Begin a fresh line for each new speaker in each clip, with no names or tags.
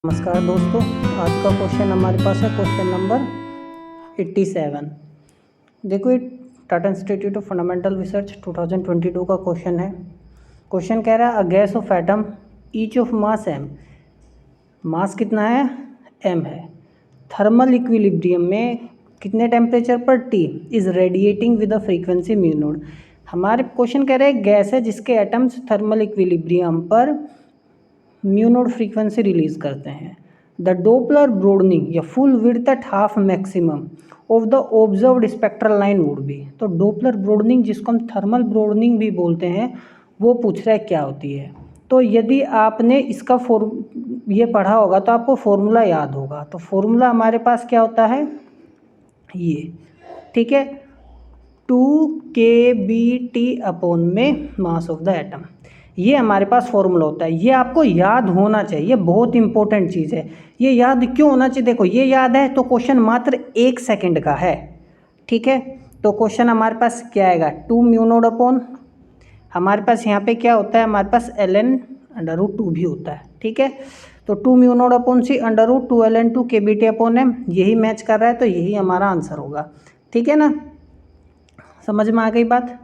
नमस्कार दोस्तों, आज का क्वेश्चन हमारे पास है क्वेश्चन नंबर 87। देखो, ये Tata institute of fundamental research 2022 का क्वेश्चन है। क्वेश्चन कह रहा है a gas of atom each of mass M, mass कितना है, एम है, थर्मल इक्विलिब्रियम में कितने टेम्परेचर पर T is radiating with a frequency mu naught. हमारे क्वेश्चन कह रहे हैं गैस है जिसके एटम्स थर्मल इक्विलिब्रियम पर म्यू नॉट फ्रीक्वेंसी रिलीज करते हैं। द डोपलर ब्रोडनिंग या full width at half maximum of the observed spectral line would be. तो डोपलर ब्रोडनिंग, जिसको हम थर्मल ब्रोडनिंग भी बोलते हैं, वो पूछ रहा है क्या होती है। तो यदि आपने इसका ये पढ़ा होगा तो आपको फॉर्मूला याद होगा। तो फॉर्मूला हमारे पास क्या होता है, ये, ठीक है, 2kBT अपॉन में मास ऑफ द एटम। ये हमारे पास फॉर्मूला होता है, ये आपको याद होना चाहिए, ये बहुत इंपॉर्टेंट चीज़ है। ये याद क्यों होना चाहिए, देखो ये याद है तो क्वेश्चन मात्र 1 सेकंड का है, ठीक है। तो क्वेश्चन हमारे पास क्या आएगा, 2 म्यू नॉट अपॉन, हमारे पास यहाँ पे क्या होता है, हमारे पास ln√2 भी होता है, ठीक है। तो 2 म्यू नॉट अपॉन सी √2 ln2 kBT अपॉन एम, यही मैच कर रहा है, तो यही हमारा आंसर होगा, ठीक है ना। समझ में आ गई बात।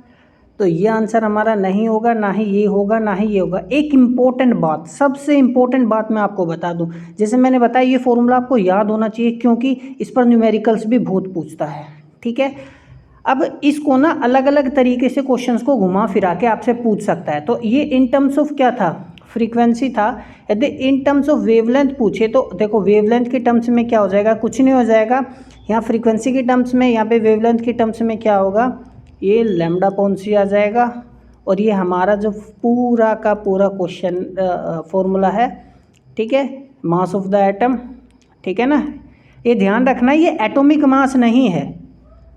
तो ये आंसर हमारा नहीं होगा, ना ही ये होगा, ना ही ये होगा। एक इम्पोर्टेंट बात, सबसे इम्पोर्टेंट बात मैं आपको बता दूं, जैसे मैंने बताया ये फॉर्मूला आपको याद होना चाहिए क्योंकि इस पर न्यूमेरिकल्स भी बहुत पूछता है, ठीक है। अब इसको ना अलग अलग तरीके से क्वेश्चंस को घुमा फिरा के आपसे पूछ सकता है। तो ये इन टर्म्स ऑफ क्या था, फ्रीक्वेंसी था। यदि इन टर्म्स ऑफ वेवलेंथ पूछे तो देखो वेवलेंथ के टर्म्स में क्या हो जाएगा, कुछ नहीं हो जाएगा। यहाँ फ्रीक्वेंसी के टर्म्स में, यहाँ पे वेवलेंथ के टर्म्स में क्या होगा, ये लैम्डा अपॉन सी आ जाएगा। और ये हमारा जो पूरा का पूरा क्वेश्चन फॉर्मूला है, ठीक है, मास ऑफ द एटम, ठीक है ना। ये ध्यान रखना, ये एटॉमिक मास नहीं है,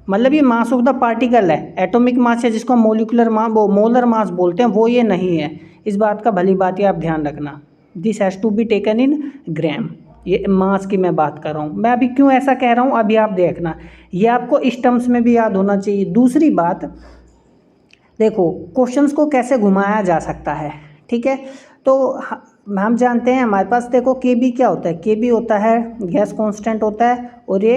मतलब ये मास ऑफ द पार्टिकल है। एटॉमिक मास है जिसको मोलिकुलर मास, वो मोलर मास बोलते हैं, वो ये नहीं है। इस बात का भली बात ये आप ध्यान रखना, this has to be taken in gram. ये मास की मैं बात कर रहा हूँ। मैं अभी क्यों ऐसा कह रहा हूँ अभी आप देखना, ये आपको इस टर्म्स में भी याद होना चाहिए। दूसरी बात देखो, क्वेश्चंस को कैसे घुमाया जा सकता है, ठीक है। तो हम जानते हैं हमारे पास देखो केबी क्या होता है, केबी होता है गैस कांस्टेंट होता है, और ये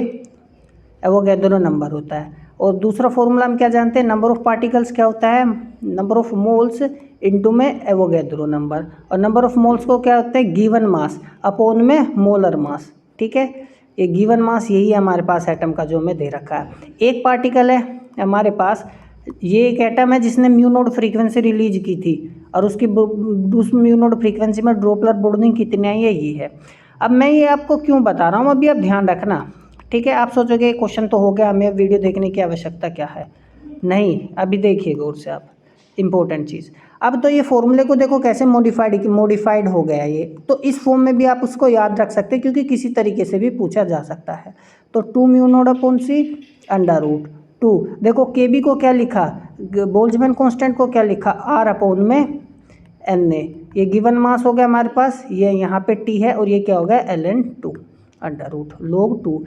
एवोगैड्रो नंबर होता है। और दूसरा फॉर्मूला हम क्या जानते हैं, नंबर ऑफ पार्टिकल्स क्या होता है, नंबर ऑफ मोल्स इनटू में एवोगैड्रो नंबर। और नंबर ऑफ मोल्स को क्या होता है, गिवन मास अपॉन में मोलर मास, ठीक है। ये गिवन मास यही है हमारे पास एटम का जो हमें दे रखा है। एक पार्टिकल है हमारे पास, ये एक एटम है जिसने म्यू नॉट फ्रीक्वेंसी रिलीज की थी, और उसकी उस म्यू नॉट फ्रीक्वेंसी में ड्रॉपलर ब्रोडनिंग कितनी आई है, ये है। अब मैं ये आपको क्यों बता रहा हूँ, अभी आप ध्यान रखना, ठीक है। आप सोचोगे क्वेश्चन तो हो गया, हमें वीडियो देखने की आवश्यकता क्या है, नहीं, अभी देखिए गौर से आप, इम्पोर्टेंट चीज़। अब तो ये फॉर्मूले को देखो कैसे मॉडिफाइड हो गया ये, तो इस फॉर्म में भी आप उसको याद रख सकते हैं क्योंकि किसी तरीके से भी पूछा जा सकता है। तो 2 म्यू नॉट अपॉन सी √2, देखो के बी को क्या लिखा, बोल्ट्जमैन कांस्टेंट को क्या लिखा, आर अपॉन में एन ए। ये गिवन मास हो गया हमारे पास, ये यहाँ पे टी है, और ये क्या हो गया ln2 √log2।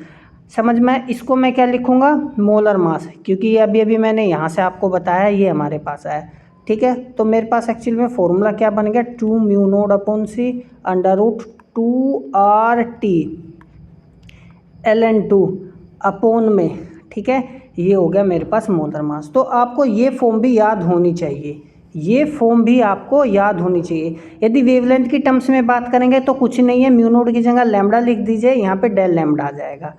समझ में, इसको मैं क्या लिखूंगा, मोलर मास, क्योंकि ये अभी अभी मैंने यहाँ से आपको बताया, ये हमारे पास आया, ठीक है। तो मेरे पास एक्चुअली में फॉर्मूला क्या बन गया, 2 म्यू नॉट अपॉन सी √2RT ln2 अपॉन में, ठीक है, ये हो गया मेरे पास मोलर मास। तो आपको ये फॉर्म भी याद होनी चाहिए, ये फॉर्म भी आपको याद होनी चाहिए। यदि वेवलेंथ की टर्म्स में बात करेंगे तो कुछ नहीं है, म्यू नॉट की जगह लैम्डा लिख दीजिए, यहाँ पे डेल लैम्डा आ जाएगा,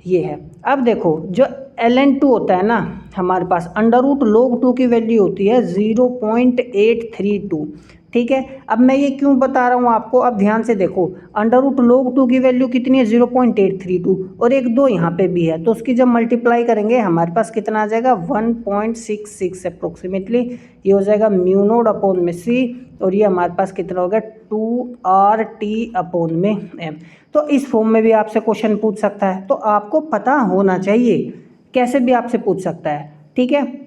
ये है। अब देखो जो ln2 होता है ना हमारे पास, √log2 की वैल्यू होती है 0.832, ठीक है। अब मैं ये क्यों बता रहा हूँ आपको, अब ध्यान से देखो, √log2 की वैल्यू कितनी है, 0.832, और एक 2 यहाँ पे भी है, तो उसकी जब मल्टीप्लाई करेंगे हमारे पास कितना आ जाएगा, 1.66 अप्रोक्सीमेटली। ये हो जाएगा म्यू नॉट अपॉन में सी, और ये हमारे पास कितना हो गया, 2RT अपॉन में एम। तो इस फॉर्म में भी आपसे क्वेश्चन पूछ सकता है, तो आपको पता होना चाहिए, कैसे भी आपसे पूछ सकता है, ठीक है।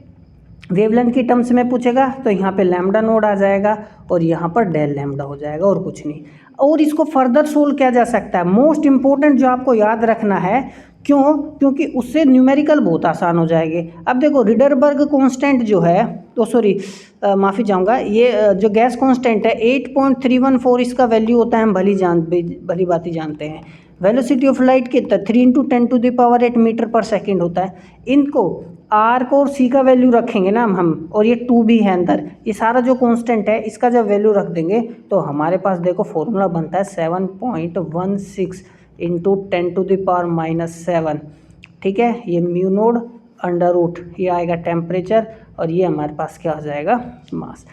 वेवलेंथ की टर्म्स में पूछेगा तो यहाँ पे लैम्डा नोड आ जाएगा, और यहाँ पर डेल लैम्डा हो जाएगा, और कुछ नहीं। और इसको फर्दर सोल्व किया जा सकता है। मोस्ट इंपॉर्टेंट जो आपको याद रखना है क्यों? क्योंकि उससे न्यूमेरिकल बहुत आसान हो जाएंगे। अब देखो रिडरबर्ग कांस्टेंट जो है, तो सॉरी माफ़ी चाहूँगा, ये जो गैस कांस्टेंट है 8.314 इसका वैल्यू होता है, हम भली बात ही जानते हैं। वेलोसिटी ऑफ लाइट कितना 3 × 10⁸ मीटर पर सेकेंड होता है। इनको आर को और सी का वैल्यू रखेंगे ना हम, और ये 2 भी है अंदर, ये सारा जो कांस्टेंट है इसका जब वैल्यू रख देंगे तो हमारे पास देखो फॉर्मूला बनता है 7.16 × 10⁻⁻7। ठीक है, ये म्यू नोड अंडर रूट, ये आएगा टेम्परेचर, और ये हमारे पास क्या हो जाएगा, मास।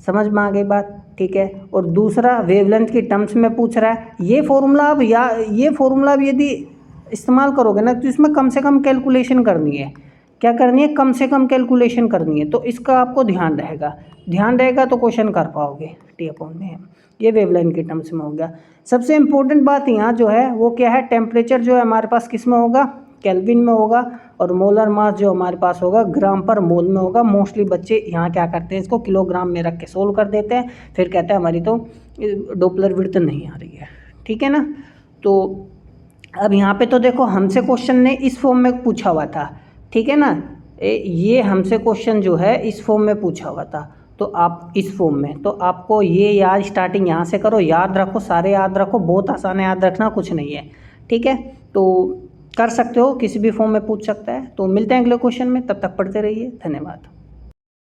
समझ में आ गई बात? ठीक है। और दूसरा वेवलेंथ की टर्म्स में पूछ रहा है, ये फॉर्मूला अब ये फॉर्मूला अब यदि इस्तेमाल करोगे ना तो इसमें कम से कम कैलकुलेशन करनी है। क्या करनी है? कम से कम कैलकुलेशन करनी है, तो इसका आपको ध्यान रहेगा तो क्वेश्चन कर पाओगे। T/m में ये वेवलेंथ की टर्म्स में हो गया। सबसे इम्पोर्टेंट बात यहाँ जो है वो क्या है, टेम्परेचर जो है हमारे पास किस में होगा, केल्विन में होगा, और मोलर मास जो हमारे पास होगा ग्राम पर मोल में होगा। मोस्टली बच्चे यहाँ क्या करते हैं, इसको किलोग्राम में रख के सोल्व कर देते हैं, फिर कहते हैं हमारी तो डॉपलर विड्थ नहीं आ रही है। ठीक है ना। तो अब यहाँ पे तो देखो हमसे क्वेश्चन ने इस फॉर्म में पूछा हुआ था, ठीक है ना, ये हमसे क्वेश्चन जो है इस फॉर्म में पूछा हुआ था, तो आप इस फॉर्म में, तो आपको ये याद स्टार्टिंग यहाँ से करो, याद रखो, सारे याद रखो, बहुत आसान है, याद रखना कुछ नहीं है। ठीक है, तो कर सकते हो, किसी भी फॉर्म में पूछ सकता है। तो मिलते हैं अगले क्वेश्चन में, तब तक पढ़ते रहिए। धन्यवाद।